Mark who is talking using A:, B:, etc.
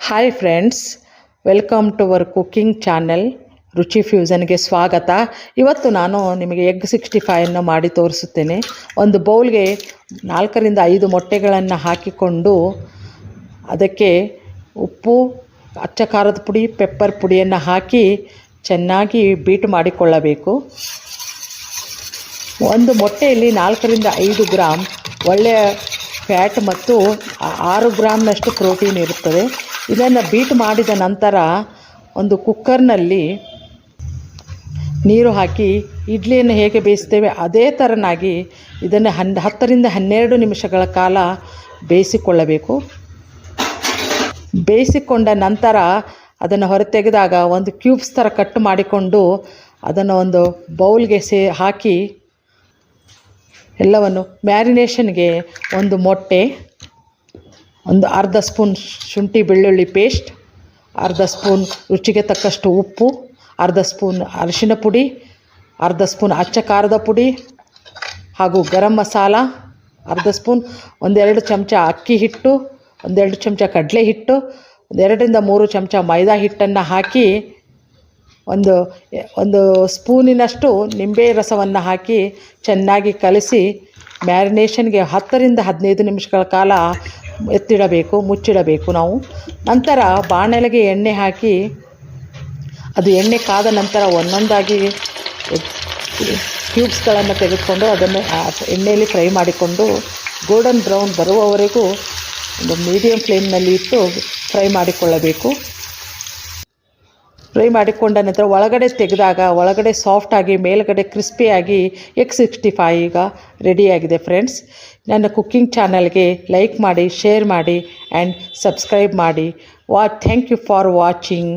A: Hi friends, welcome to our cooking channel Ruchi ಫ್ಯೂಷನ್ಗೆ ಸ್ವಾಗತ. ಇವತ್ತು ನಾನು ನಿಮಗೆ ಎಗ್ 65 ಮಾಡಿ ತೋರಿಸುತ್ತೇನೆ. ಒಂದು ಬೌಲ್ಗೆ 4 ರಿಂದ 5 ಮೊಟ್ಟೆಗಳನ್ನು ಹಾಕಿಕೊಂಡು ಅದಕ್ಕೆ ಉಪ್ಪು, ಅಚ್ಚ ಖಾರದ ಪುಡಿ, ಪೆಪ್ಪರ್ ಪುಡಿಯನ್ನು ಹಾಕಿ ಚೆನ್ನಾಗಿ ಬೀಟ್ ಮಾಡಿಕೊಳ್ಳಬೇಕು. ಒಂದು ಮೊಟ್ಟೆಯಲ್ಲಿ 4 ರಿಂದ 5 ಗ್ರಾಮ್ ಒಳ್ಳೆಯ ಫ್ಯಾಟ್ ಮತ್ತು 6 ಗ್ರಾಮ್ನಷ್ಟು ಪ್ರೋಟೀನ್ ಇರುತ್ತದೆ. ಇದನ್ನು ಬೀಟ್ ಮಾಡಿದ ನಂತರ ಒಂದು ಕುಕ್ಕರ್ನಲ್ಲಿ ನೀರು ಹಾಕಿ ಇಡ್ಲಿಯನ್ನು ಹೇಗೆ ಬೇಯಿಸ್ತೇವೆ ಅದೇ ಥರನಾಗಿ ಇದನ್ನು 10 ರಿಂದ 12 ನಿಮಿಷಗಳ ಕಾಲ ಬೇಯಿಸಿಕೊಳ್ಳಬೇಕು. ಬೇಯಿಸಿಕೊಂಡ ನಂತರ ಅದನ್ನು ಹೊರತೆಗೆದಾಗ ಒಂದು ಕ್ಯೂಬ್ಸ್ ಥರ ಕಟ್ ಮಾಡಿಕೊಂಡು ಅದನ್ನು ಒಂದು ಬೌಲ್ಗೆ ಹಾಕಿ ಎಲ್ಲವನ್ನು ಮ್ಯಾರಿನೇಷನ್ಗೆ ಒಂದು ಮೊಟ್ಟೆ, ಒಂದು ಅರ್ಧ ಸ್ಪೂನ್ ಶುಂಠಿ ಬೆಳ್ಳುಳ್ಳಿ ಪೇಸ್ಟ್, ಅರ್ಧ ಸ್ಪೂನ್ ರುಚಿಗೆ ತಕ್ಕಷ್ಟು ಉಪ್ಪು, ಅರ್ಧ ಸ್ಪೂನ್ ಅರಿಶಿನ ಪುಡಿ, ಅರ್ಧ ಸ್ಪೂನ್ ಅಚ್ಚ ಖಾರದ ಪುಡಿ ಹಾಗೂ ಗರಂ ಮಸಾಲ, ಅರ್ಧ ಸ್ಪೂನ್, 1-2 ಚಮಚ ಅಕ್ಕಿ ಹಿಟ್ಟು, 1-2 ಚಮಚ ಕಡಲೆ ಹಿಟ್ಟು, 2 ರಿಂದ 3 ಚಮಚ ಮೈದಾ ಹಿಟ್ಟನ್ನು ಹಾಕಿ ಒಂದು ಸ್ಪೂನಿನಷ್ಟು ನಿಂಬೆ ರಸವನ್ನು ಹಾಕಿ ಚೆನ್ನಾಗಿ ಕಲಸಿ ಮ್ಯಾರಿನೇಷನ್ಗೆ 10 ರಿಂದ 15 ನಿಮಿಷಗಳ ಕಾಲ ಎತ್ತಿಡಬೇಕು, ಮುಚ್ಚಿಡಬೇಕು ನಾವು. ನಂತರ ಬಾಣಲೆಗೆ ಎಣ್ಣೆ ಹಾಕಿ ಅದು ಎಣ್ಣೆ ಕಾದ ನಂತರ ಒಂದೊಂದಾಗಿ ಕ್ಯೂಬ್ಸ್ಗಳನ್ನು ತೆಗೆದುಕೊಂಡು ಅದನ್ನು ಎಣ್ಣೆಯಲ್ಲಿ ಫ್ರೈ ಮಾಡಿಕೊಂಡು ಗೋಲ್ಡನ್ ಬ್ರೌನ್ ಬರುವವರೆಗೂ ಒಂದು ಮೀಡಿಯಮ್ ಫ್ಲೇಮ್ನಲ್ಲಿ ಇಟ್ಟು ಫ್ರೈ ಮಾಡಿಕೊಳ್ಳಬೇಕು. ಫ್ರೈ ಮಾಡಿಕೊಂಡ ನಂತರ ಒಳಗಡೆ ತೆಗೆದಾಗ ಒಳಗಡೆ ಸಾಫ್ಟಾಗಿ ಮೇಲ್ಗಡೆ ಕ್ರಿಸ್ಪಿಯಾಗಿ ಎಗ್ 65 ಈಗ ರೆಡಿಯಾಗಿದೆ. ಫ್ರೆಂಡ್ಸ್, ನನ್ನ ಕುಕ್ಕಿಂಗ್ ಚಾನಲ್ಗೆ ಲೈಕ್ ಮಾಡಿ, ಶೇರ್ ಮಾಡಿ ಆ್ಯಂಡ್ ಸಬ್ಸ್ಕ್ರೈಬ್ ಮಾಡಿ. Thank you for watching.